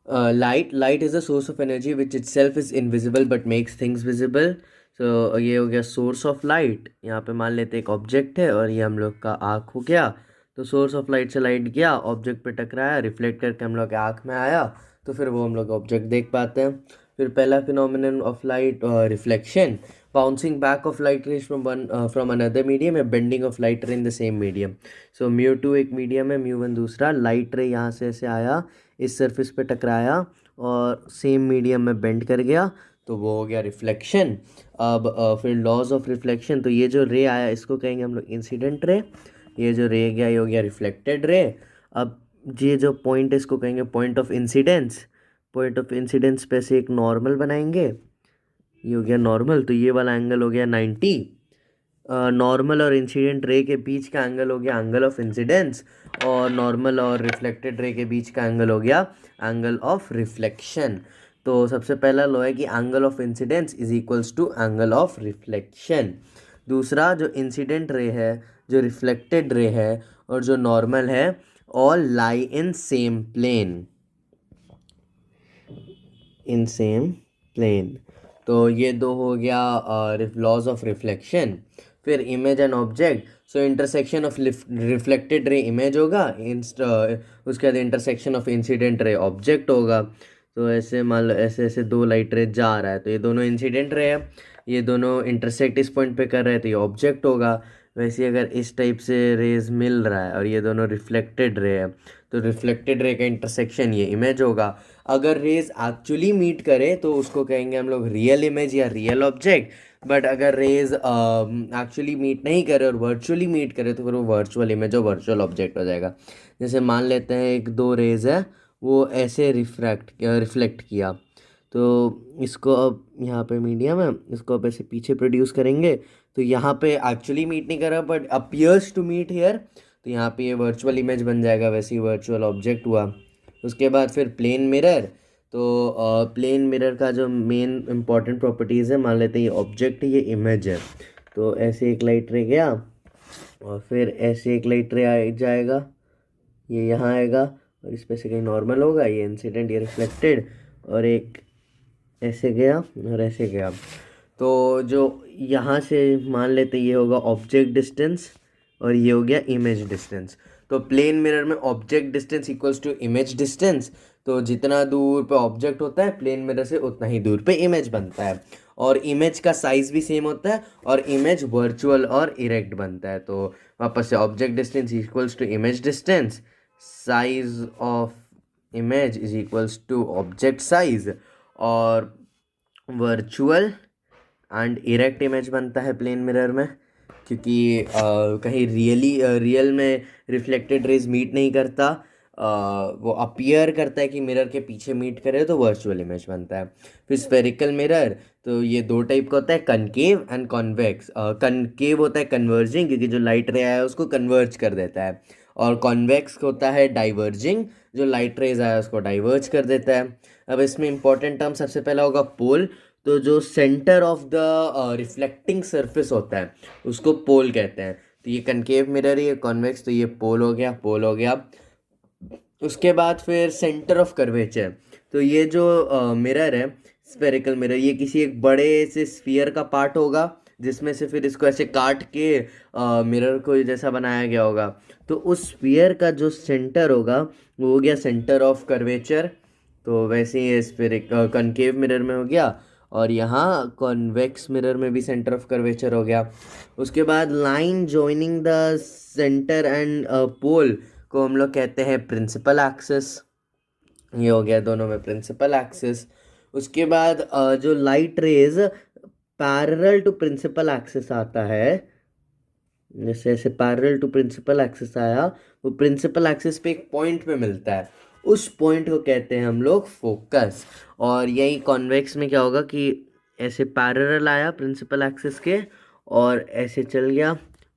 Light is a source of energy which itself is invisible but makes things visible. So ये हो गया source of light. यहाँ पे मान लेते एक ऑब्जेक्ट है और ये हम लोग का आँख हो गया. तो सोर्स ऑफ लाइट से लाइट गया, ऑब्जेक्ट पे टकराया, रिफ्लेक्ट करके हम लोग के आँख में आया, तो फिर वो हम लोग ऑब्जेक्ट देख पाते हैं. फिर पहला phenomenon of light reflection. Bouncing back of light rays from another medium, या bending of light ray in the same medium. So mu 2 एक मीडियम है, म्यू 1 दूसरा. लाइट रे यहाँ से ऐसे आया, इस सरफेस पे टकराया और सेम मीडियम में बेंड कर गया, तो वो हो गया रिफ्लेक्शन. अब फिर लॉज ऑफ रिफ्लेक्शन. तो ये जो रे आया इसको कहेंगे हम लोग इंसिडेंट रे. ये जो रे गया ये हो गया रिफ्लेक्टेड रे. अब ये जो पॉइंट है इसको कहेंगे point of incidence. Point of incidence पे से एक नॉर्मल बनाएंगे. ये हो गया नॉर्मल, तो ये वाला एंगल हो गया 90. नॉर्मल और इंसिडेंट रे के बीच का एंगल हो गया एंगल ऑफ इंसिडेंस, और नॉर्मल और रिफ्लेक्टेड रे के बीच का एंगल हो गया एंगल ऑफ रिफ्लेक्शन. तो सबसे पहला लॉ है कि angle of incidence is equals to angle of reflection. दूसरा, जो इंसिडेंट रे है, जो रिफ्लेक्टेड रे है और जो नॉर्मल है, all lie in same plane. In same plane. तो ये दो हो गया लॉज ऑफ रिफ्लेक्शन. फिर image and object. So intersection of reflected ray image होगा, उसके बाद intersection of incident ray object होगा. तो ऐसे मान लो ऐसे ऐसे दो लाइट रे जा रहा है, तो ये दोनों इंसिडेंट रे है, ये दोनों इंटरसेक्ट इस पॉइंट पे कर रहे हैं, तो ये ऑब्जेक्ट होगा. वैसे ही अगर इस टाइप से रेज मिल रहा है और ये दोनों रिफ्लेक्टेड रे है, तो रिफ्लेक्टेड रे का इंटरसेक्शन ये इमेज होगा. अगर रेज एक्चुअली मीट करे तो उसको कहेंगे हम लोग रियल इमेज या रियल ऑब्जेक्ट. बट अगर रेज एक्चुअली मीट नहीं करे और वर्चुअली मीट करे तो फिर वो वर्चुअल इमेज और वर्चुअल ऑब्जेक्ट हो जाएगा. जैसे मान लेते हैं एक दो रेज है, वो ऐसे रिफ्लेक्ट किया, तो इसको अब यहाँ पे मीडियम है, इसको अब ऐसे पीछे प्रोड्यूस करेंगे, तो यहाँ पे एक्चुअली मीट नहीं कर रहा but appears to meet here, तो यहाँ पे ये वर्चुअल इमेज बन जाएगा, वैसे ही वर्चुअल ऑब्जेक्ट हुआ. उसके बाद फिर प्लेन मिरर. तो प्लेन मिरर का जो मेन इंपॉर्टेंट प्रॉपर्टीज़ है, मान लेते हैं ये ऑब्जेक्ट है, ये इमेज है. तो ऐसे एक लाइट रे गया और फिर ऐसे एक लाइट रे आ जाएगा, ये यहाँ आएगा और इस पे से कहीं नॉर्मल होगा, ये इंसिडेंट, ये रिफ्लेक्टेड, और एक ऐसे गया और ऐसे गया. तो जो यहाँ से मान लेते ये होगा ऑब्जेक्ट डिस्टेंस और ये हो गया इमेज डिस्टेंस. तो प्लेन मिरर में object distance equals to image distance. तो जितना दूर पे ऑब्जेक्ट होता है प्लेन मिरर से उतना ही दूर पे इमेज बनता है, और इमेज का साइज भी सेम होता है, और इमेज वर्चुअल और इरेक्ट बनता है. तो वापस से object distance equals to image distance, size of image is equals to object size, और वर्चुअल एंड इरेक्ट इमेज बनता है प्लेन मिरर में, क्योंकि कहीं रियल में रिफ्लेक्टेड रेज मीट नहीं करता, वो अपीयर करता है कि मिरर के पीछे मीट करे, तो वर्चुअल इमेज बनता है. फिर स्फेरिकल मिरर. तो ये दो टाइप का होता है, कनकेव एंड कॉन्वेक्स. कनकेव होता है कन्वर्जिंग, क्योंकि जो लाइट रे आया है उसको कन्वर्ज कर देता है, और कॉन्वेक्स होता है डाइवर्जिंग, जो लाइट रेज आया है उसको डाइवर्ज कर देता है. अब इसमें इंपॉर्टेंट टर्म सबसे पहला होगा पोल. तो जो centre of the reflecting surface होता है उसको पोल कहते हैं. तो ये कनकेव मिरर, ये कॉन्वेक्स, तो ये पोल हो गया, पोल हो गया. उसके बाद फिर सेंटर ऑफ कर्वेचर. तो ये जो मिरर है, स्फेरिकल मिरर, ये किसी एक बड़े से स्फीयर का पार्ट होगा, जिसमें से फिर इसको ऐसे काट के मिरर को जैसा बनाया गया होगा. तो उस स्फीयर का जो सेंटर होगा वो हो गया सेंटर ऑफ कर्वेचर. तो वैसे ही स्फेरिक कनकेव मिरर में हो गया, और यहाँ कॉन्वेक्स मिरर में भी सेंटर ऑफ कर्वेचर हो गया. उसके बाद line joining the centre and pole को हम लोग कहते हैं प्रिंसिपल एक्सिस. ये हो गया दोनों में प्रिंसिपल एक्सिस. उसके बाद जो light rays parallel to principal axis आता है, जैसे ऐसे पैरेलल टू प्रिंसिपल एक्सिस आया, वो प्रिंसिपल एक्सिस पे एक पॉइंट पे मिलता है, उस पॉइंट को कहते हैं हम लोग फोकस. और यही कॉन्वेक्स में क्या होगा कि ऐसे पैरेलल आया प्रिंसिपल एक्सिस के, और ऐसे चल गया,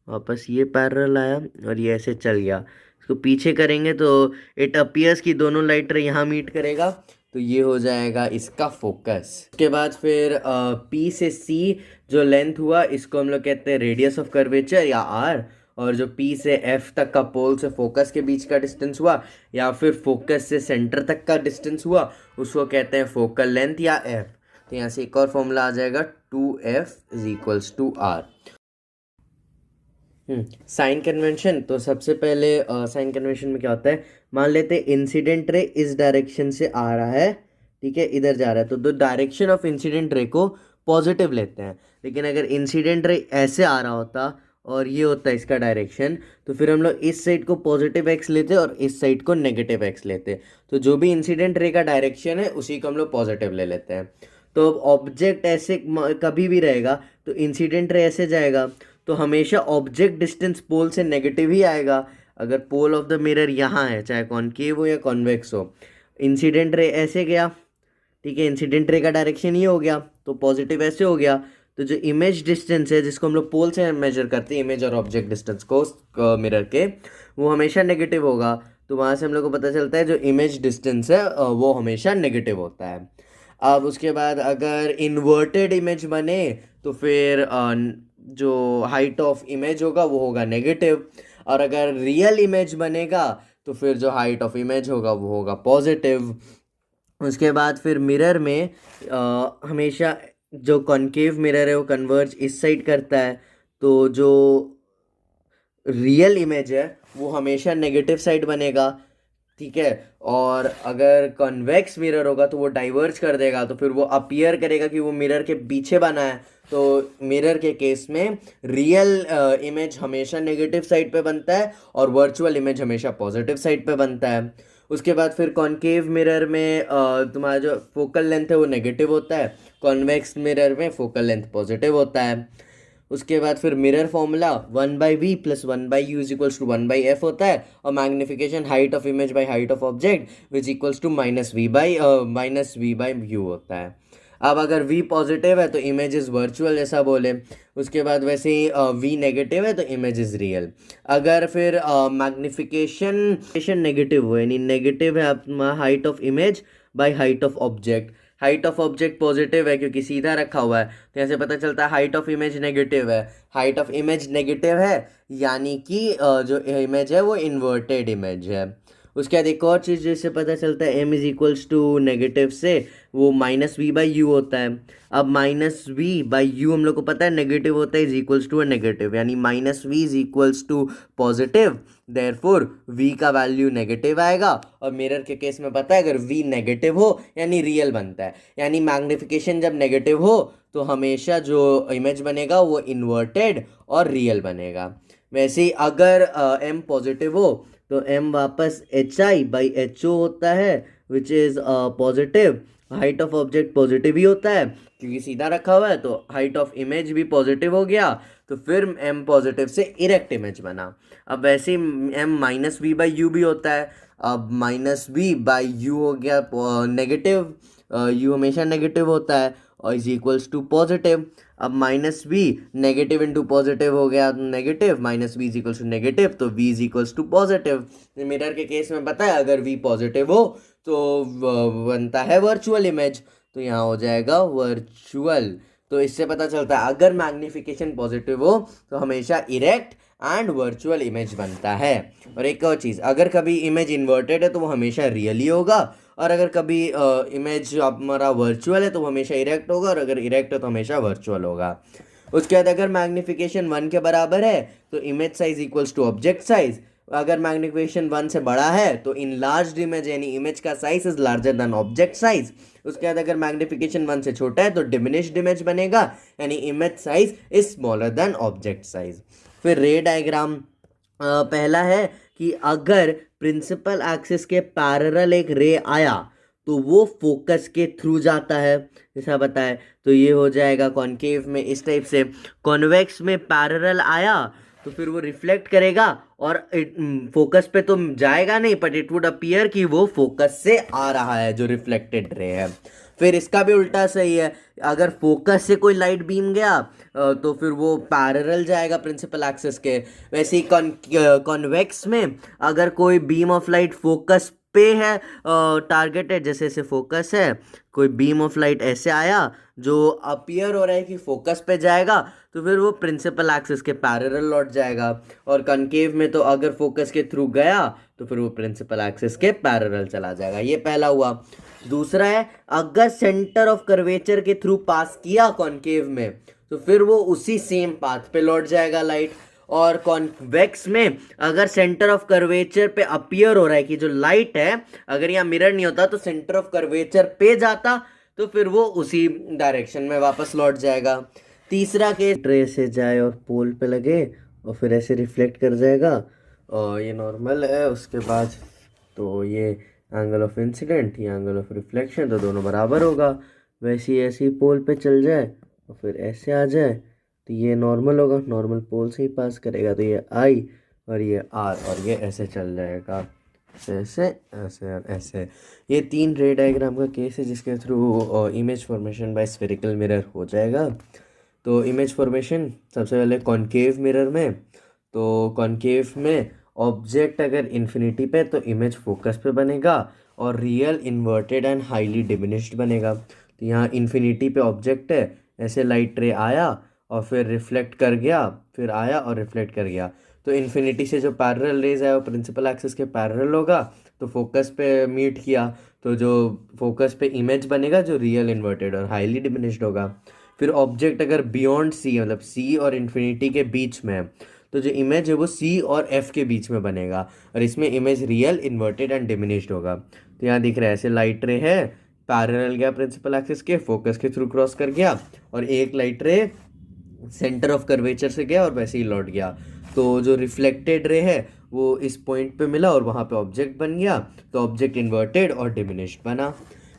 वापस ये पैरेलल आया और ये ऐसे चल गया. इसको पीछे करेंगे तो इट अपीयर्स कि दोनों लाइट रे यहाँ मीट करेगा, तो ये हो जाएगा इसका फोकस. उसके बाद फिर पी से सी जो लेंथ हुआ इसको हम लोग कहते हैं रेडियस ऑफ कर्वेचर या आर, और जो P से F तक का पोल से फोकस के बीच का डिस्टेंस हुआ या फिर फोकस से सेंटर तक का डिस्टेंस हुआ उसको कहते हैं फोकल लेंथ या F। तो यहाँ से एक और फॉर्मूला आ जाएगा 2F is equals to R। Sign convention, तो सबसे पहले साइन कन्वेंशन में क्या होता है, मान लेते हैं इंसिडेंट रे इस डायरेक्शन से आ रहा है, ठीक है, इधर जा रहा है, तो द डायरेक्शन ऑफ इंसिडेंट रे को पॉजिटिव लेते हैं। लेकिन अगर इंसिडेंट रे ऐसे आ रहा होता और ये होता है इसका डायरेक्शन, तो फिर हम लोग इस साइड को पॉजिटिव एक्स लेते और इस साइड को नेगेटिव एक्स लेते। तो जो भी इंसिडेंट रे का डायरेक्शन है उसी को हम लोग पॉजिटिव ले लेते हैं। तो ऑब्जेक्ट ऐसे कभी भी रहेगा तो इंसिडेंट रे ऐसे जाएगा तो हमेशा ऑब्जेक्ट डिस्टेंस पोल से नेगेटिव ही आएगा। अगर पोल ऑफ द मिरर यहाँ है, चाहे कॉनकेव हो या कॉन्वेक्स हो, इंसिडेंट रे ऐसे गया, ठीक है, इंसिडेंट रे का डायरेक्शन ये हो गया तो पॉजिटिव ऐसे हो गया। तो जो इमेज डिस्टेंस है जिसको हम लोग पोल से मेजर करते हैं, इमेज और ऑब्जेक्ट डिस्टेंस को मिरर के, वो हमेशा नेगेटिव होगा। तो वहाँ से हम लोग को पता चलता है जो इमेज डिस्टेंस है वो हमेशा नेगेटिव होता है। अब उसके बाद अगर इन्वर्टेड इमेज बने तो फिर जो हाइट ऑफ इमेज होगा वो होगा नेगेटिव, और अगर रियल इमेज बनेगा तो फिर जो हाइट ऑफ इमेज होगा वो होगा पॉजिटिव। उसके बाद फिर मिरर में हमेशा जो कॉनकेव मिरर है वो कन्वर्ज इस साइड करता है, तो जो रियल इमेज है वो हमेशा नेगेटिव साइड बनेगा, ठीक है। और अगर कॉन्वेक्स मिरर होगा तो वो डाइवर्ज कर देगा, तो फिर वो अपीयर करेगा कि वो मिरर के पीछे बना है। तो मिरर के केस में रियल इमेज हमेशा नेगेटिव साइड पे बनता है और वर्चुअल इमेज हमेशा पॉजिटिव साइड पे बनता है। उसके बाद फिर कॉनकेव मिरर में तुम्हारा जो फोकल लेंथ है वो नेगेटिव होता है, कॉन्वेक्स मिरर में फोकल लेंथ पॉजिटिव होता है। उसके बाद फिर mirror formula 1/v plus 1/u is equals to 1/f होता है, और magnification height of image by height of object which equals to -v/u होता है। अब अगर v पॉजिटिव है तो इमेज इज वर्चुअल जैसा बोले, उसके बाद वैसे ही v नेगेटिव है तो इमेज इज रियल। अगर फिर मैग्निफिकेशन नेगेटिव हो, यानी नेगेटिव है height of image by height of object, height of object positive है क्योंकि सीधा रखा हुआ है, तो ऐसे पता चलता है हाइट ऑफ इमेज नेगेटिव है। हाइट ऑफ इमेज नेगेटिव है यानी कि जो इमेज है वो इन्वर्टेड इमेज है। उसके बाद एक और चीज़ जिससे पता चलता है m is equals to negative से, वो -v/u होता है। अब -v/u हम लोग को पता है नेगेटिव होता है, is equals to a negative, यानी -v is equals to positive, therefore v का वैल्यू नेगेटिव आएगा। और मिरर के केस में पता है अगर v नेगेटिव हो यानी रियल बनता है, यानी मैग्निफिकेशन जब नेगेटिव हो तो हमेशा जो इमेज बनेगा वो इन्वर्टेड और रियल बनेगा। वैसे ही अगर m पॉजिटिव हो तो m वापस hi/ho होता है which is positive. Height of object positive ही होता है क्योंकि सीधा रखा हुआ है, तो हाइट ऑफ इमेज भी पॉजिटिव हो गया, तो फिर m पॉजिटिव से इरेक्ट इमेज बना। अब वैसे ही m -v/u भी होता है। अब -v/u हो गया नेगेटिव, u हमेशा नेगेटिव होता है और इज इक्वल्स टू पॉजिटिव। अब -v नेगेटिव इंटू पॉजिटिव हो गया negative, -v is equals to negative, तो v is equals to positive. Mirror के केस में पता है अगर v पॉजिटिव हो तो बनता है वर्चुअल इमेज, तो यहाँ हो जाएगा वर्चुअल। तो इससे पता चलता है अगर मैग्निफिकेशन पॉजिटिव हो तो हमेशा इरेक्ट एंड वर्चुअल इमेज बनता है। और एक और चीज़, अगर कभी इमेज इन्वर्टेड है तो वो हमेशा रियल ही होगा, और अगर कभी इमेज हमारा वर्चुअल है तो वो हमेशा इरेक्ट होगा, और अगर इरेक्ट है तो हमेशा वर्चुअल होगा। उसके बाद अगर मैग्निफिकेशन 1 के बराबर है तो image size equals to object size. अगर मैग्निफिकेशन 1 से बड़ा है तो इन लार्ज इमेज यानी इमेज का size is larger than object size. उसके बाद अगर मैग्निफिकेशन 1 से छोटा है तो डिमिनिश्ड इमेज बनेगा, यानी image size is smaller than object size. फिर रे डायग्राम पहला है कि अगर प्रिंसिपल एक्सिस के पैरेलल एक रे आया तो वो फोकस के थ्रू जाता है, जैसा बताए। तो ये हो जाएगा कॉनकेव में इस टाइप से, कॉन्वेक्स में पैरेलल आया तो फिर वो रिफ्लेक्ट करेगा और फोकस पे तो जाएगा नहीं, बट इट वुड अपीयर कि वो फोकस से आ रहा है जो रिफ्लेक्टेड रे है। फिर इसका भी उल्टा सही है, अगर फोकस से कोई लाइट बीम गया तो फिर वो पैरेलल जाएगा प्रिंसिपल एक्सिस के। वैसे ही कॉन्वेक्स में अगर कोई बीम ऑफ लाइट फोकस पे है टारगेट है, जैसे ऐसे फोकस है, कोई बीम ऑफ लाइट ऐसे आया जो अपीयर हो रहा है कि फोकस पे जाएगा, तो फिर वो प्रिंसिपल एक्सिस के पैरेलल लौट जाएगा। और कनकेव में तो अगर फोकस के थ्रू गया तो फिर वो प्रिंसिपल एक्सिस के पैरेलल चला जाएगा। ये पहला हुआ। दूसरा है, अगर सेंटर ऑफ कर्वेचर के थ्रू पास किया कॉनकेव में तो फिर वो उसी सेम पाथ पे लौट जाएगा लाइट। और कॉन्वेक्स में अगर सेंटर ऑफ कर्वेचर पे अपीयर हो रहा है कि जो लाइट है, अगर यहाँ मिरर नहीं होता तो सेंटर ऑफ कर्वेचर पे जाता, तो फिर वो उसी डायरेक्शन में वापस लौट जाएगा। तीसरा केस, ट्रे से जाए और पोल पे लगे और फिर ऐसे रिफ्लेक्ट कर जाएगा, और ये नॉर्मल है। उसके बाद तो ये एंगल ऑफ इंसिडेंट, ये एंगल ऑफ रिफ्लेक्शन, तो दोनों बराबर होगा। वैसे ही ऐसे ही पोल पे चल जाए और फिर ऐसे आ जाए तो ये नॉर्मल होगा, नॉर्मल पोल से ही पास करेगा, तो ये आई और ये आर, और ये ऐसे चल जाएगा, ऐसे ऐसे ऐसे और ऐसे। ये 3 रे डायग्राम का केस है जिसके through image formation by spherical mirror हो जाएगा। तो इमेज फॉर्मेशन सबसे पहले कॉनकेव मिरर में, तो कॉनकेव में ऑब्जेक्ट अगर इन्फिनिटी पे तो इमेज फोकस पे बनेगा और real inverted and highly diminished बनेगा। तो यहाँ इन्फिनिटी पे ऑब्जेक्ट है, ऐसे लाइट रे आया और फिर रिफ्लेक्ट कर गया, फिर आया और रिफ्लेक्ट कर गया, तो इन्फिनिटी से जो पैरेलल रेज है वो प्रिंसिपल एक्सिस के पैरेलल होगा, तो फोकस पे मीट किया, तो जो फोकस पे इमेज बनेगा जो रियल इन्वर्टेड और हाईली डिमिनिश्ड होगा। फिर ऑब्जेक्ट अगर बियॉन्ड सी, मतलब सी और इन्फिनिटी के बीच में है, तो जो इमेज है वो सी और एफ के बीच में बनेगा, और इसमें image real inverted and diminished होगा। तो यहाँ दिख रहा है ऐसे लाइट रे है, पैरेलल गया प्रिंसिपल एक्सिस के, फोकस के थ्रू क्रॉस कर गया, और एक लाइट रे सेंटर ऑफ कर्वेचर से गया और वैसे ही लौट गया। तो जो रिफ्लेक्टेड रे है वो इस पॉइंट पे मिला और वहाँ पे ऑब्जेक्ट बन गया, तो ऑब्जेक्ट इन्वर्टेड और डिमिनिश्ड बना।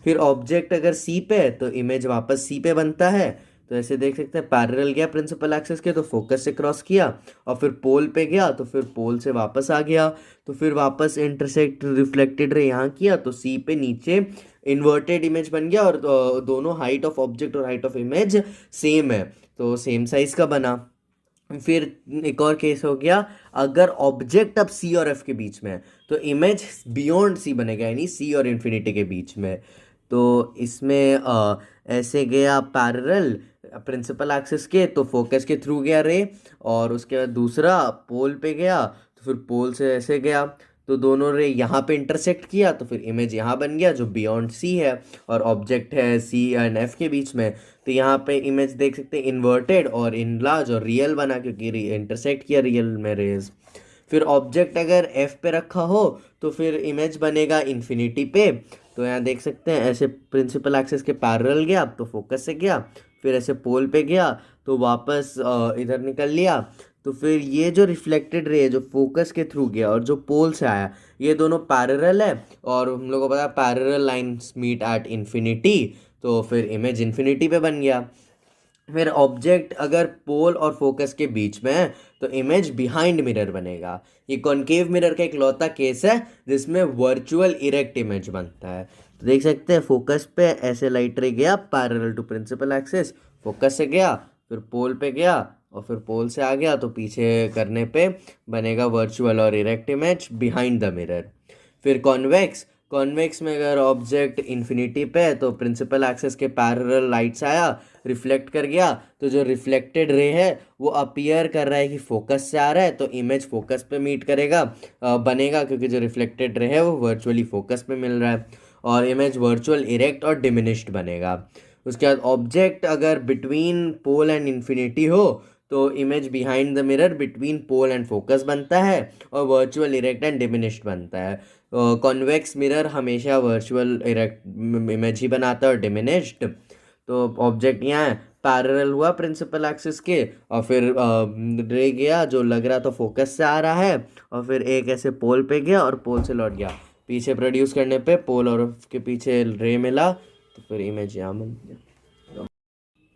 फिर ऑब्जेक्ट अगर सी पे है तो इमेज वापस सी पे बनता है, तो ऐसे देख सकते हैं पैरेलल गया प्रिंसिपल एक्सिस के तो फोकस से क्रॉस किया, और फिर पोल पे गया तो फिर पोल से वापस आ गया, तो फिर वापस इंटरसेक्ट रिफ्लेक्टेड रे यहाँ किया, तो सी पे नीचे इन्वर्टेड इमेज बन गया, और दोनों हाइट ऑफ ऑब्जेक्ट और हाइट ऑफ इमेज सेम है, तो सेम साइज का बना। फिर एक और केस हो गया, अगर ऑब्जेक्ट अब सी और एफ के बीच में है तो इमेज बियॉन्ड सी बनेगा, यानी सी और इन्फिनिटी के बीच में। तो इसमें ऐसे गया पैरेलल प्रिंसिपल एक्सिस के, तो फोकस के थ्रू गया रे, और उसके बाद दूसरा पोल पे गया तो फिर पोल से ऐसे गया, तो दोनों रे यहाँ पे इंटरसेक्ट किया, तो फिर इमेज यहाँ बन गया जो बियॉन्ड सी है, और ऑब्जेक्ट है सी एंड एफ के बीच में, तो यहाँ पे इमेज देख सकते हैं इन्वर्टेड और इनलार्ज और रियल बना, क्योंकि इंटरसेक्ट किया रियल में रेज। फिर ऑब्जेक्ट अगर एफ पे रखा हो तो फिर इमेज बनेगा इन्फिनिटी पे, तो यहाँ देख सकते हैं ऐसे प्रिंसिपल एक्सिस के पैरेलल गया तो फोकस से गया, फिर ऐसे पोल पे गया तो वापस इधर निकल लिया, तो फिर ये जो रिफ्लेक्टेड रे है जो फोकस के थ्रू गया और जो पोल से आया, ये दोनों पैरेलल है, और हम लोग को पता है parallel lines meet at infinity, तो फिर इमेज इन्फिनिटी पे बन गया। फिर ऑब्जेक्ट अगर पोल और फोकस के बीच में है तो इमेज बिहाइंड मिरर बनेगा। ये कॉनकेव मिरर का एक लौता केस है जिसमें वर्चुअल इरेक्ट इमेज बनता है। तो देख सकते हैं फोकस पे ऐसे लाइट रे गया parallel to principal axis, focus से गया फिर पोल पे गया और फिर पोल से आ गया, तो पीछे करने पे बनेगा वर्चुअल और erect image behind the mirror. फिर कॉन्वेक्स, कॉन्वेक्स में अगर ऑब्जेक्ट इन्फिनिटी पे है तो प्रिंसिपल एक्सिस के पैरेलल लाइट्स आया, रिफ्लेक्ट कर गया, तो जो रिफ्लेक्टेड रे है वो अपीयर कर रहा है कि फोकस से आ रहा है, तो इमेज फोकस पे मीट करेगा, बनेगा, क्योंकि जो रिफ्लेक्टेड रे है वो वर्चुअली फोकस पे मिल रहा है, और इमेज वर्चुअल इरेक्ट और डिमिनिश्ड बनेगा। उसके बाद ऑब्जेक्ट अगर बिटवीन पोल एंड इन्फिनिटी हो तो image behind the mirror between pole and focus बनता है और वर्चुअल इरेक्ट एंड डिमिनिश्ड बनता है। कॉन्वेक्स मिरर हमेशा वर्चुअल इरेक्ट इमेज ही बनाता है और डिमिनिश्ड। तो ऑब्जेक्ट यहाँ है पैरेलल हुआ प्रिंसिपल एक्सिस के, और फिर रे गया जो लग रहा था फोकस से आ रहा है, और फिर एक ऐसे पोल पे गया और पोल से लौट गया, पीछे प्रोड्यूस करने पे पोल और के पीछे रे मिला, तो फिर इमेज यहाँ बन गया।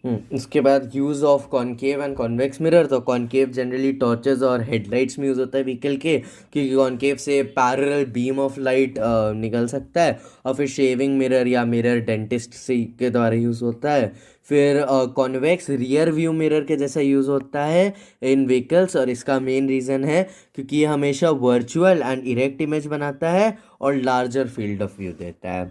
उसके बाद use of concave and convex mirror. तो कॉनकेव जनरली टॉर्चेस और हेडलाइट्स में यूज़ होता है व्हीकल के, क्योंकि कॉनकेव से पैरेलल बीम ऑफ लाइट निकल सकता है। और फिर शेविंग मिरर या मिरर डेंटिस्ट से के द्वारा यूज़ होता है। फिर कॉन्वेक्स रियर व्यू मिरर के जैसा यूज़ होता है इन व्हीकल्स, और इसका मेन रीज़न है क्योंकि ये हमेशा वर्चुअल एंड इरेक्ट इमेज बनाता है और लार्जर फील्ड ऑफ व्यू देता है।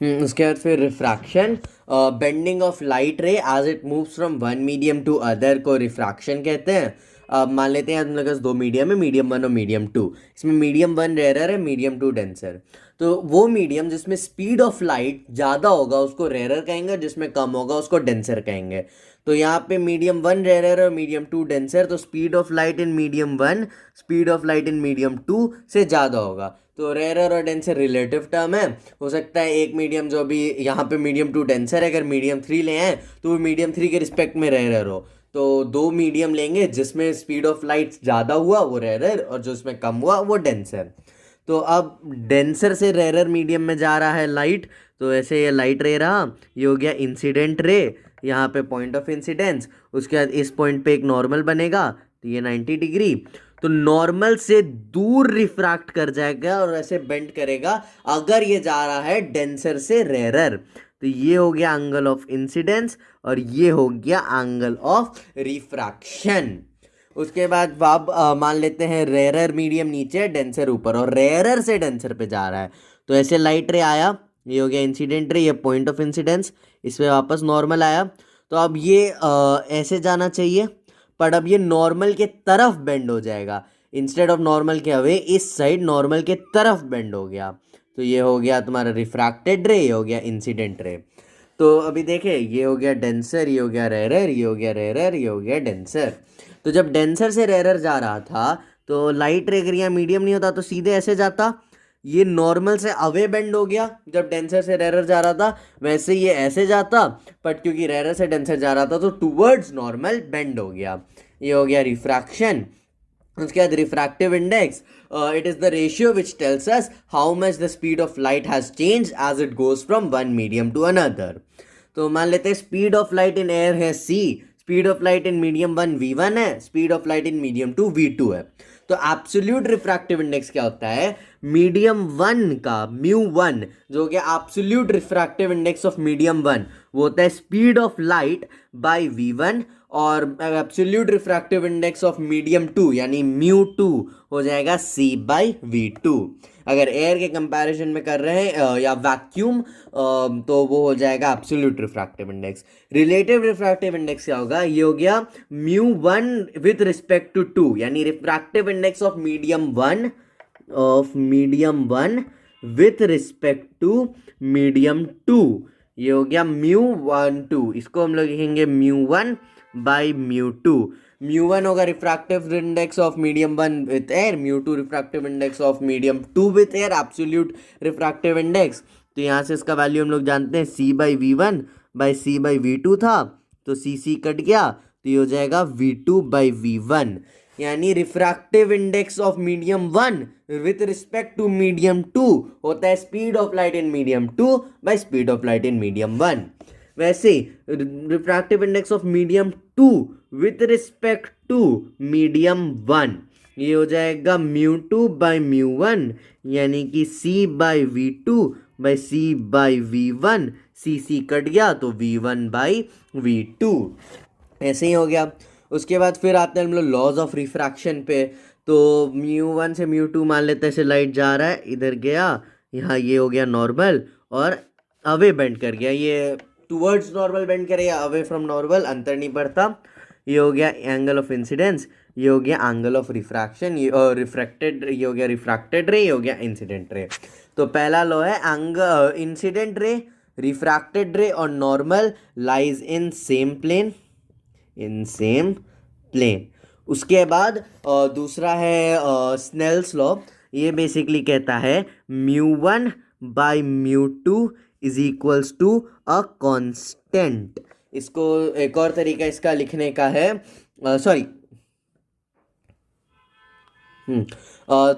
उसके बाद फिर refraction, bending of light ray as it moves from one medium to other को रिफ्रैक्शन कहते हैं। अब मान लेते हैं हम लोग दो मीडियम है, मीडियम वन और मीडियम टू। इसमें मीडियम वन रेयर है, मीडियम टू डेंसर। तो वो मीडियम जिसमें स्पीड ऑफ लाइट ज़्यादा होगा उसको रेयर कहेंगे, जिसमें कम होगा उसको डेंसर कहेंगे। तो यहाँ पे मीडियम वन रेयर और मीडियम टू डेंसर, तो speed of light in medium one speed of light in medium two से ज़्यादा होगा। तो रेयर और डेंसर रिलेटिव टर्म है। हो सकता है एक मीडियम जो भी यहाँ पे मीडियम टू डेंसर है, अगर मीडियम थ्री ले आए तो वो मीडियम थ्री के रिस्पेक्ट में रेयर हो। तो दो मीडियम लेंगे जिसमें स्पीड ऑफ लाइट ज़्यादा हुआ वो रेयर, और जो इसमें कम हुआ वो डेंसर। तो अब डेंसर से रेयर मीडियम में जा रहा है लाइट, तो ऐसे ये लाइट रे रहा, ये हो गया इंसिडेंट रे, यहाँ पे पॉइंट ऑफ इंसिडेंस। उसके बाद इस पॉइंट पे एक नॉर्मल बनेगा, तो ये 90 डिग्री। तो नॉर्मल से दूर रिफ्रैक्ट कर जाएगा और ऐसे बेंड करेगा अगर ये जा रहा है डेंसर से रेरर। तो ये हो गया एंगल ऑफ इंसिडेंस और ये हो गया एंगल ऑफ रिफ्रैक्शन। उसके बाद अब मान लेते हैं रेरर मीडियम नीचे, डेंसर ऊपर, और रेरर से डेंसर पे जा रहा है। तो ऐसे लाइट रे आया, ये हो गया इंसिडेंट रे, ये पॉइंट ऑफ इंसिडेंस, इस पे वापस नॉर्मल आया। तो अब ये ऐसे जाना चाहिए, पर अब ये नॉर्मल के तरफ बेंड हो जाएगा। इंस्टेड ऑफ नॉर्मल के अवे इस साइड नॉर्मल के तरफ बेंड हो गया। तो ये हो गया तुम्हारा रिफ्रैक्टेड रे, ये हो गया इंसिडेंट रे। तो अभी देखे, ये हो गया डेंसर, ये हो गया रेरर, ये हो गया रेरर, ये हो गया डेंसर। तो जब डेंसर से रेरर जा रहा था तो लाइट रे अगर यहाँ मीडियम नहीं होता तो सीधे ऐसे जाता, ये नॉर्मल से अवे बेंड हो गया। जब डेंसर से रेरर जा रहा था वैसे ये ऐसे जाता, बट क्योंकि रेरर से डेंसर जा रहा था तो टूवर्ड्स नॉर्मल बेंड हो गया। ये हो गया रिफ्रैक्शन। उसके बाद refractive index, it is the ratio which tells us how much the speed of light has change as it goes from one medium to another. तो मान लेते हैं speed of light in air है c, speed of light in medium one v1 है, speed of light in medium two v2 है। तो absolute refractive index क्या होता है, मीडियम वन का म्यू वन, जो कि absolute refractive index of medium one, वो होता है speed of light by v1, और absolute refractive index of medium two यानी म्यू टू हो जाएगा c बाई v2। अगर एयर के कंपैरिजन में कर रहे हैं या वैक्यूम, तो वो हो जाएगा absolute refractive index. Relative refractive index क्या होगा, ये हो गया mu one with respect to two, यानी refractive index of medium one with respect to medium two. ये हो गया म्यू वन टू, इसको हम लोग लिखेंगे mu one by mu two. Mu one होगा refractive index of medium one with air, mu two refractive index of medium two with air, absolute refractive index. तो यहाँ से इसका वैल्यू हम लोग जानते हैं c by v one by c by v two था, तो c कट गया, तो ये हो जाएगा v two by v one. यानी refractive index of medium one with respect to medium two होता है speed of light in medium two by speed of light in medium one. वैसे refractive index of medium two with respect to medium one, ये हो जाएगा mu two by mu one, यानी कि c by v two by c by v one, c cut गया तो v one by v two, ऐसे ही हो गया। उसके बाद फिर आते हैं हम लोग लॉज ऑफ रिफ्रैक्शन पे। तो म्यू वन से म्यू टू मान लेते हैं, ऐसे लाइट जा रहा है, इधर गया, यहाँ ये हो गया नॉर्मल और अवे बेंड कर गया, ये टूवर्ड्स नॉर्मल बेंड करेगा, अवे फ्रॉम नॉर्मल अंतर नहीं पड़ता। ये हो गया एंगल ऑफ इंसिडेंस, ये हो गया एंगल ऑफ रिफ्रैक्शन, ये रिफ्रैक्टेड, ये हो गया रिफ्रैक्टेड रे, ये हो गया इंसिडेंट रे। तो पहला लॉ है angle incident ray, refracted ray और normal lies in same plane, in same plane. उसके बाद दूसरा है स्नेल्स लॉ, ये बेसिकली कहता है mu one by mu two is equals to a constant. इसको एक और तरीका इसका लिखने का है, सॉरी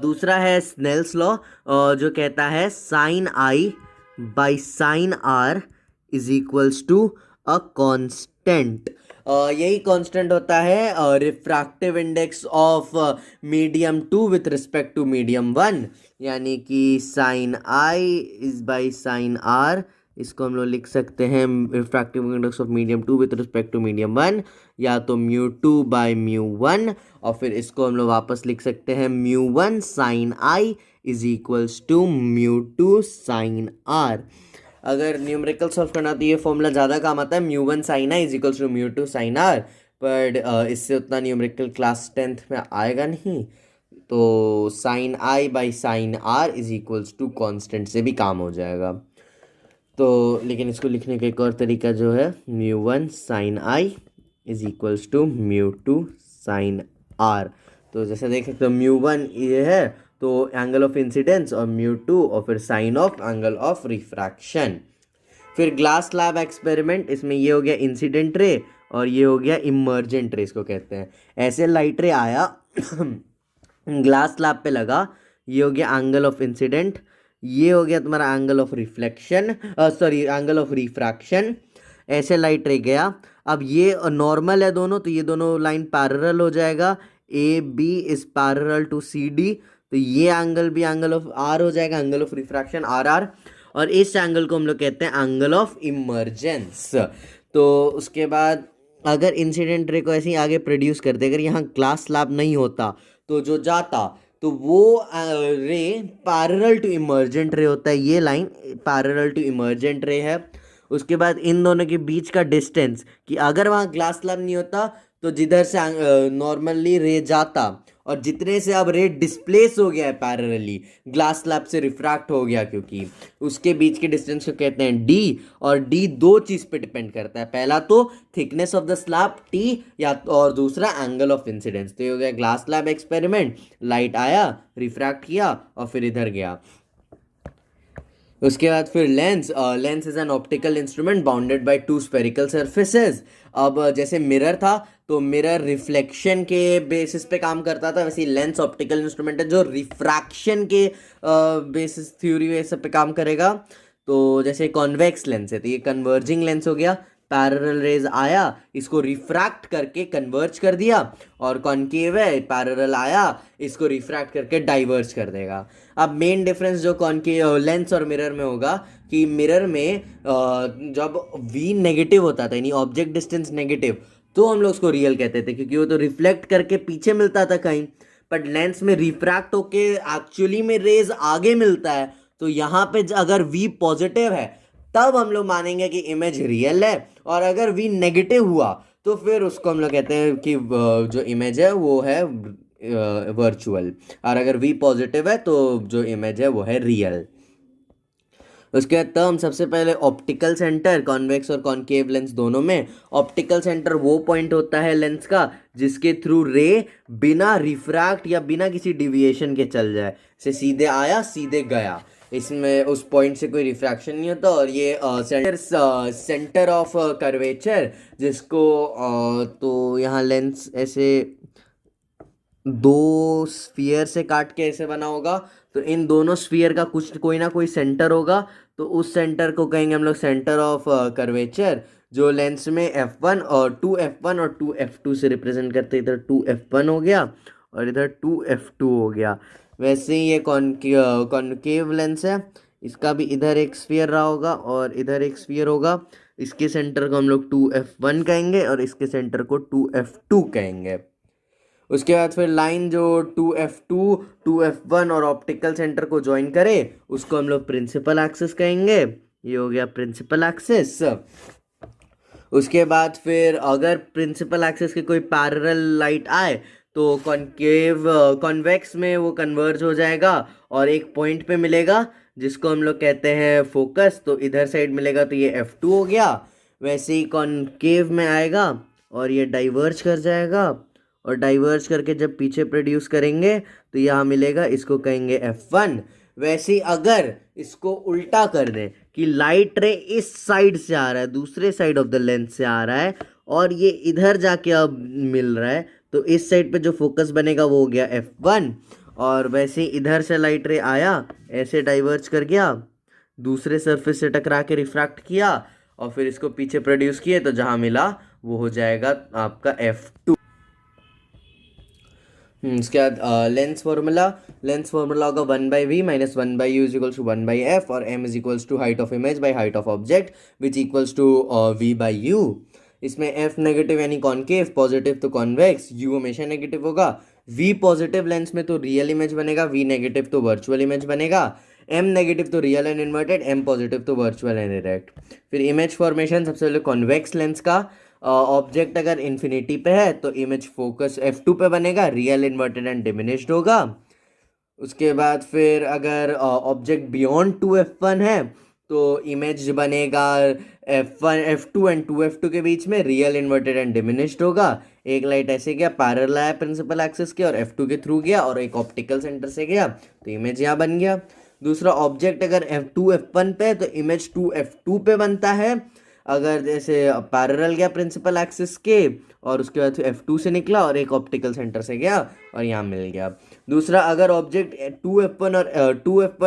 दूसरा है स्नेल्स लॉ, जो कहता है sine i by sine r is equals to a constant. यही कांस्टेंट होता है refractive index of medium 2 with respect to medium 1, यानी कि sine i is by sine r. इसको हम लोग लिख सकते हैं refractive index of medium 2 with respect to medium 1, या तो म्यू 2 बाई म्यू 1, और फिर इसको हम लोग वापस लिख सकते हैं mu 1 sine i is equals to mu 2 sine r. अगर न्यूमेरिकल सॉल्व करना तो ये फॉर्मूला ज़्यादा काम आता है, mu 1 sine i is equals to mu 2 sine r, but इससे उतना न्यूमेरिकल क्लास 10th में आएगा नहीं, तो sine i by sine r is equals to constant से भी काम हो जाएगा। तो लेकिन इसको लिखने का एक और तरीका जो है, mu 1 sine i is equals to mu 2 sine r. तो जैसे देख सकते हो म्यू 1 ये है तो एंगल ऑफ इंसिडेंस, और म्यू 2 और फिर sine of angle of refraction. फिर ग्लास स्लैब एक्सपेरिमेंट, इसमें ये हो गया इंसिडेंट रे और ये हो गया इमर्जेंट रे इसको कहते हैं। ऐसे लाइट रे आया ग्लास स्लैब पे लगा, ये हो गया एंगल ऑफ इंसिडेंट, ये हो गया तुम्हारा angle of reflection, sorry angle of refraction. ऐसे लाइट रे गया, अब ये नॉर्मल है दोनों, तो ये दोनों लाइन पैरेलल हो जाएगा, A B is parallel to C D, तो ये एंगल भी एंगल ऑफ आर हो जाएगा, angle of refraction r r, और इस एंगल को हम लोग कहते हैं एंगल ऑफ इमर्जेंस। तो उसके बाद अगर इंसिडेंट रे को ऐसे ही आगे प्रोड्यूस करते, अगर यहाँ ग्लास स्लैब नहीं होता तो जो जाता तो वो रे पैरेलल टू इमर्जेंट रे होता है, ये लाइन पैरेलल टू इमर्जेंट रे है। उसके बाद इन दोनों के बीच का डिस्टेंस, कि अगर वहाँ ग्लास स्लैब नहीं होता तो जिधर से नॉर्मली रे जाता और जितने से अब रे डिस्प्लेस हो गया है पैरेलली, ग्लास स्लैब से रिफ्रैक्ट हो गया, क्योंकि उसके बीच के डिस्टेंस को कहते हैं डी, और डी दो चीज़ पे डिपेंड करता है, पहला तो thickness of the slab T, या और दूसरा एंगल ऑफ इंसिडेंस। तो ये हो गया ग्लास स्लैब एक्सपेरिमेंट, लाइट आया रिफ्रैक्ट किया और फिर इधर गया। उसके बाद फिर lens, lens is an optical instrument bounded by two spherical surfaces. अब जैसे मिरर था तो मिरर रिफ्लेक्शन के बेसिस पे काम करता था, वैसे लेंस ऑप्टिकल इंस्ट्रूमेंट है जो रिफ्रैक्शन के बेसिस थ्योरी ये सब पे काम करेगा। तो जैसे कॉन्वेक्स लेंस है तो ये कन्वर्जिंग लेंस हो गया, पैरेलल रेज आया इसको रिफ्रैक्ट करके कन्वर्ज कर दिया, और कॉन्केव है पैरेलल आया इसको रिफ्रैक्ट करके डाइवर्ज कर देगा। अब मेन डिफरेंस जो कॉन्केव लेंस और मिरर में होगा कि मिरर में जब v नेगेटिव होता था, यानी ऑब्जेक्ट डिस्टेंस नेगेटिव, तो हम लोग उसको रियल कहते थे क्योंकि वो तो रिफ्लेक्ट करके पीछे मिलता था कहीं, बट लेंस में रिफ्रैक्ट होके एक्चुअली में रेज आगे मिलता है। तो यहाँ पे अगर v पॉजिटिव है तब हम लोग मानेंगे कि इमेज रियल है, और अगर v नेगेटिव हुआ तो फिर उसको हम लोग कहते हैं कि जो इमेज है वो है वर्चुअल, और अगर v पॉजिटिव है तो जो इमेज है वो है रियल। उसके बाद टर्म, सबसे पहले ऑप्टिकल सेंटर, कॉन्वेक्स और कॉन्केव लेंस दोनों में ऑप्टिकल सेंटर वो पॉइंट होता है लेंस का जिसके थ्रू रे बिना रिफ्रैक्ट या बिना किसी डिविएशन के चल जाए, से सीधे आया सीधे गया, इसमें उस पॉइंट से कोई रिफ्रैक्शन नहीं होता। और ये सेंटर ऑफ कर्वेचर, जिसको तो यहाँ लेंस ऐसे दो स्फीयर से काट के ऐसे बना होगा, तो इन दोनों स्फीयर का कुछ कोई ना कोई सेंटर होगा, तो उस सेंटर को कहेंगे हम लोग सेंटर ऑफ कर्वेचर, जो लेंस में F1 और 2F1 और 2F2 से रिप्रेजेंट करते, इधर 2F1 हो गया और इधर 2F2 हो गया। वैसे ही ये कॉन्केव लेंस है, इसका भी इधर एक स्फीयर रहा होगा और इधर एक स्फीयर होगा, इसके सेंटर को हम लोग 2F1 कहेंगे और इसके सेंटर को 2F2 कहेंगे। उसके बाद फिर लाइन जो 2F2 2F1 और ऑप्टिकल सेंटर को ज्वाइन करे उसको हम लोग प्रिंसिपल एक्सिस कहेंगे, ये हो गया प्रिंसिपल एक्सिस। उसके बाद फिर अगर प्रिंसिपल एक्सिस के कोई पैरेलल लाइट आए तो कॉन्वेक्स में वो कन्वर्ज हो जाएगा और एक पॉइंट पे मिलेगा जिसको हम लोग कहते हैं फोकस, तो इधर साइड मिलेगा तो ये F2 हो गया। वैसे ही कॉन्केव में आएगा और ये डाइवर्ज कर जाएगा, और डाइवर्ज करके जब पीछे प्रोड्यूस करेंगे तो यहाँ मिलेगा, इसको कहेंगे F1। वैसे ही अगर इसको उल्टा कर दें कि लाइट रे इस साइड से आ रहा है, दूसरे साइड ऑफ द लेंस से आ रहा है, और ये इधर जाके अब मिल रहा है, तो इस साइड पे जो फोकस बनेगा वो हो गया F1। और वैसे ही इधर से लाइट रे आया, ऐसे डाइवर्ज कर गया, दूसरे सरफेस से टकरा के रिफ्रैक्ट किया, और फिर इसको पीछे प्रोड्यूस किए तो जहाँ मिला वो हो जाएगा आपका F2। उसके बाद लेंस फार्मूला होगा 1/v minus 1/u is equals to 1/f, और m is equals to height of image by height of object which equals to v/u। इसमें f नेगेटिव यानी कॉन्केव, पॉजिटिव तो कॉन्वेक्स, u हमेशा negative होगा। v positive lens में तो real image बनेगा, v negative तो वर्चुअल इमेज बनेगा, m नेगेटिव तो real and inverted, m positive तो वर्चुअल एंड इरेक्ट। फिर इमेज फॉर्मेशन, सबसे पहले कॉन्वेक्स लेंस का ऑब्जेक्ट अगर इन्फिनिटी पे है तो इमेज फोकस F2 पे बनेगा, रियल इन्वर्टेड एंड डिमिनिश्ड होगा। उसके बाद फिर अगर ऑब्जेक्ट बियॉन्ड 2f1 है तो इमेज बनेगा F2 एंड 2f2 के बीच में, रियल इन्वर्टेड एंड डिमिनिश्ड होगा। एक लाइट ऐसे गया पैरेलल आया प्रिंसिपल एक्सिस के और F2 के थ्रू गया और एक ऑप्टिकल सेंटर से गया तो इमेज यहाँ बन गया। दूसरा ऑब्जेक्ट अगर F2 F1 पे है तो इमेज 2f2 पे बनता है, अगर जैसे पैरेलल गया प्रिंसिपल एक्सिस के और उसके बाद F2 से निकला और एक ऑप्टिकल सेंटर से गया और यहाँ मिल गया। दूसरा अगर ऑब्जेक्ट 2f1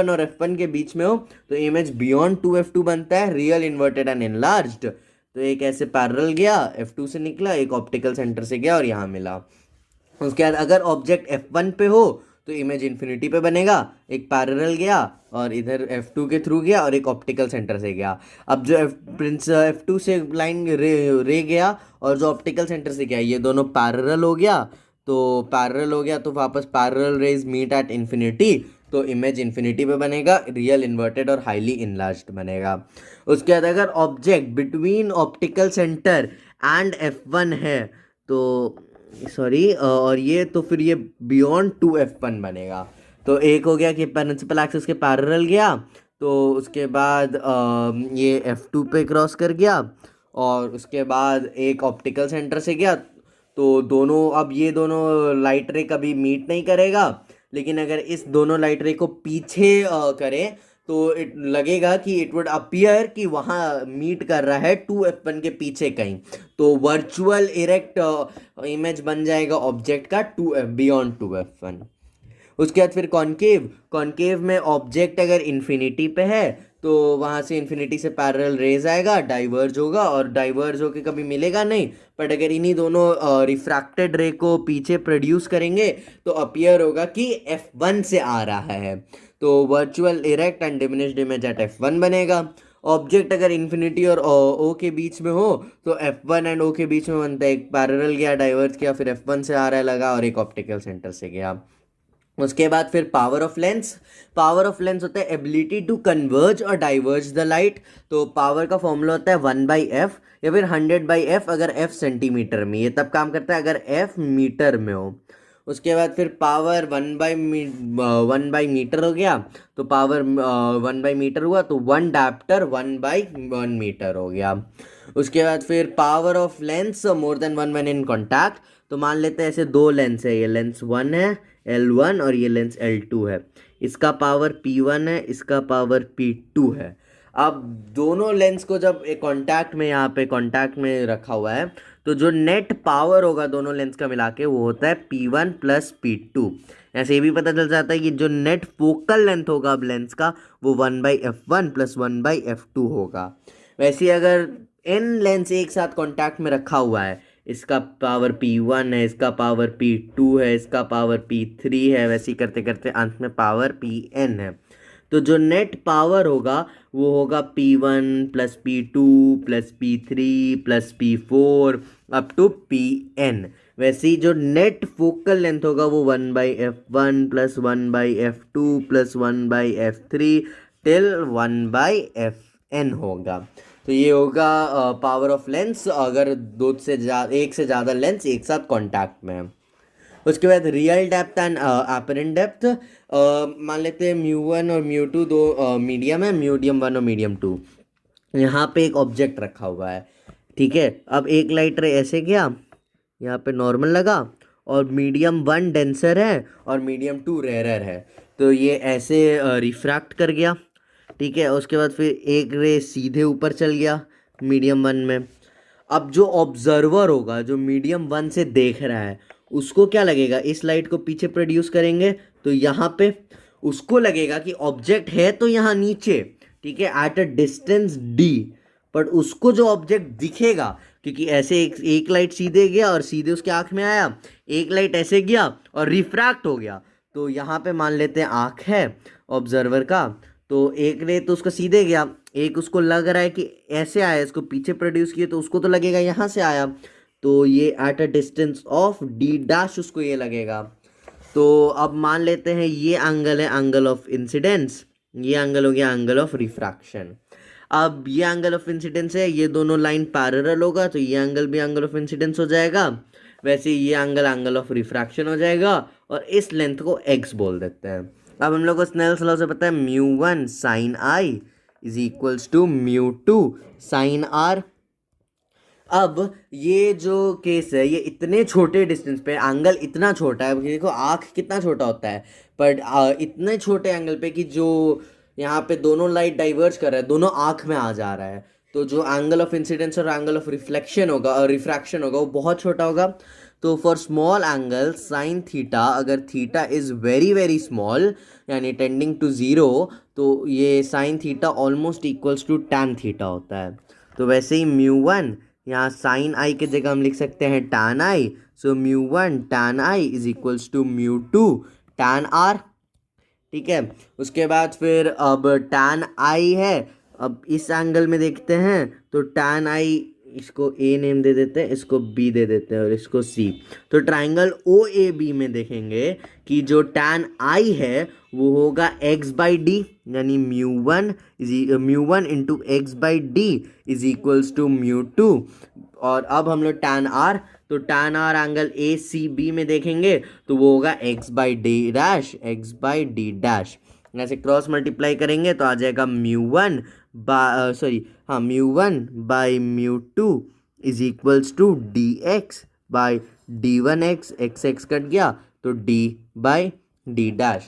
और f1 के बीच में हो तो इमेज बियॉन्ड 2f2 बनता है, रियल इन्वर्टेड एंड इनलार्ज्ड। तो एक ऐसे पैरेलल गया, F2 से निकला, एक ऑप्टिकल सेंटर से गया और यहाँ मिला। उसके बाद अगर ऑब्जेक्ट F1 पे हो तो इमेज इन्फिनिटी पे बनेगा, एक पैरेलल गया और इधर F2 के थ्रू गया और एक ऑप्टिकल सेंटर से गया। अब जो F2 से लाइन रे गया और जो ऑप्टिकल सेंटर से गया ये दोनों पैरेलल हो गया, तो वापस parallel rays meet at infinity तो इमेज इन्फिनिटी पे बनेगा, रियल इन्वर्टेड और हाईली इनलार्ज्ड बनेगा। उसके बाद अगर object between optical centre and F1 है तो सॉरी और ये तो फिर ये बियॉन्ड 2f1 बनेगा। तो एक हो गया कि प्रिंसिपल एक्सिस के पैरेलल गया तो उसके बाद ये F2 पे क्रॉस कर गया और उसके बाद एक ऑप्टिकल सेंटर से गया तो दोनों, अब ये दोनों लाइट रे कभी मीट नहीं करेगा, लेकिन अगर इस दोनों लाइट रे को पीछे करें तो इट लगेगा कि इट वुड अपीयर कि वहाँ मीट कर रहा है 2f1 के पीछे कहीं, तो वर्चुअल इरेक्ट इमेज बन जाएगा ऑब्जेक्ट का बियॉन्ड 2f1। उसके बाद फिर कॉन्केव में ऑब्जेक्ट अगर इन्फिनिटी पे है तो वहाँ से इन्फिनिटी से पैरेलल रेज आएगा, डाइवर्ज होगा और डाइवर्ज होके कभी मिलेगा नहीं, बट अगर इन्हीं दोनों रिफ्रैक्टेड रे को पीछे प्रोड्यूस करेंगे तो अपीयर होगा कि F1 से आ रहा है, तो virtual erect and diminished image at F1 बनेगा। ऑब्जेक्ट अगर इन्फिनिटी और O के बीच में हो तो F1 एंड O के बीच में बनता है, एक पैरेलल गया, डाइवर्ज किया, फिर F1 से आ रहा लगा और एक ऑप्टिकल सेंटर से गया। उसके बाद फिर पावर ऑफ लेंस होता है एबिलिटी टू कन्वर्ज और डाइवर्ज द लाइट। तो पावर का फॉर्मूला होता है 1/f या फिर 100/f अगर f सेंटीमीटर में, ये तब काम करता है अगर f मीटर में हो। उसके बाद फिर पावर 1/मीटर हो गया, तो पावर 1/मीटर हुआ तो 1 डायप्टर 1/1 मीटर हो गया। उसके बाद फिर power of lens more than 1 when in contact. तो मान लेते हैं ऐसे दो लेंस है, ये लेंस 1 है L1 और ये लेंस L2 है, इसका पावर P1 है, इसका पावर P2 है। अब दोनों लेंस को जब एक कॉन्टैक्ट में, यहाँ पे कॉन्टैक्ट में रखा हुआ है, तो जो नेट पावर होगा दोनों लेंस का मिला के वो होता है P1 प्लस P2। ऐसे ये भी पता चल जाता है कि जो नेट फोकल लेंथ होगा अब लेंस का वो 1/f1 प्लस 1/f2 होगा। वैसे अगर n लेंस एक साथ कॉन्टैक्ट में रखा हुआ है, इसका पावर P1 है, इसका पावर P2 है, इसका पावर P3 है, वैसे ही करते करते अंत में पावर Pn है, तो जो नेट पावर होगा वो होगा P1 plus P2 plus P3 plus P4 up to Pn। वैसे ही जो नेट फोकल लेंथ होगा वो 1/f1 plus 1/f2 plus 1/f3 till 1/fn होगा। तो ये होगा पावर ऑफ लेंस अगर एक से ज़्यादा लेंस एक साथ कॉन्टैक्ट में है। उसके बाद real depth and apparent depth, मान लेते हैं μ1 और μ2 दो मीडियम है, मीडियम 1 और मीडियम 2। यहाँ पे एक ऑब्जेक्ट रखा हुआ है, ठीक है। अब एक लाइट रे ऐसे गया, यहाँ पे नॉर्मल लगा और मीडियम 1 डेंसर है और मीडियम 2 रेयरर है, तो ये ऐसे रिफ्रैक्ट कर गया, ठीक है। उसके बाद फिर एक रे सीधे ऊपर चल गया मीडियम 1 में। अब जो ऑब्जर्वर होगा जो मीडियम 1 से देख रहा है उसको क्या लगेगा, इस लाइट को पीछे प्रोड्यूस करेंगे तो यहाँ पे उसको लगेगा कि ऑब्जेक्ट है तो यहाँ नीचे, ठीक है, at a distance d, but उसको जो ऑब्जेक्ट दिखेगा, क्योंकि ऐसे एक लाइट सीधे गया और सीधे उसके आँख में आया, एक लाइट ऐसे गया और रिफ्रैक्ट हो गया। तो यहाँ पे मान लेते हैं आँख है ऑब्जर्वर का, तो एक रे तो उसका सीधे गया, एक उसको लग रहा है कि ऐसे आया, इसको पीछे प्रोड्यूस किए तो उसको तो लगेगा यहाँ से आया, तो ये at a distance of D dash उसको ये लगेगा। तो अब मान लेते हैं ये एंगल है एंगल ऑफ इंसिडेंस, ये एंगल हो गया एंगल ऑफ रिफ्रैक्शन। अब ये एंगल ऑफ इंसिडेंस है, ये दोनों लाइन पैरेलल होगा तो ये एंगल भी एंगल ऑफ इंसिडेंस हो जाएगा, वैसे ये एंगल एंगल ऑफ रिफ्रैक्शन हो जाएगा, और इस लेंथ को x बोल देते हैं। अब हम लोग को स्नेल्स लॉ से पता है μ1 sin i is equals to μ2 sin r। अब ये जो केस है ये इतने छोटे डिस्टेंस पे एंगल इतना छोटा है, देखो आँख कितना छोटा होता है, बट इतने छोटे एंगल पे कि जो यहाँ पे दोनों लाइट डाइवर्ज कर रहा है, दोनों आँख में आ जा रहा है, तो जो एंगल ऑफ इंसिडेंस और एंगल ऑफ रिफ्लेक्शन होगा और रिफ्रैक्शन होगा वो बहुत छोटा होगा। तो for small angle sine theta, अगर theta is very very small यानी टेंडिंग टू ज़ीरो, तो ये sine theta almost equals to tan theta होता है। तो वैसे ही μ1 यहाँ साइन आई के जगह हम लिख सकते हैं tan i, so μ1 tan i is equals to μ2 tan r. ठीक है, उसके बाद फिर अब टैन आई है, अब इस एंगल में देखते हैं तो टैन आई, इसको ए नेम दे देते हैं, इसको बी दे देते हैं और इसको सी। तो ट्राइंगल ओ ए बी में देखेंगे कि जो टैन आई है वो होगा x बाई डी, यानी μ1 into x by D is equals to μ2। और अब हम लोग टैन आर, तो tan r angle A C B में देखेंगे तो वो होगा x by D dash, x by D dash. ऐसे क्रॉस मल्टीप्लाई करेंगे तो आ जाएगा μ1 by μ2 is equals to D x by D one x, x x cut गया तो डी बाई डी डैश।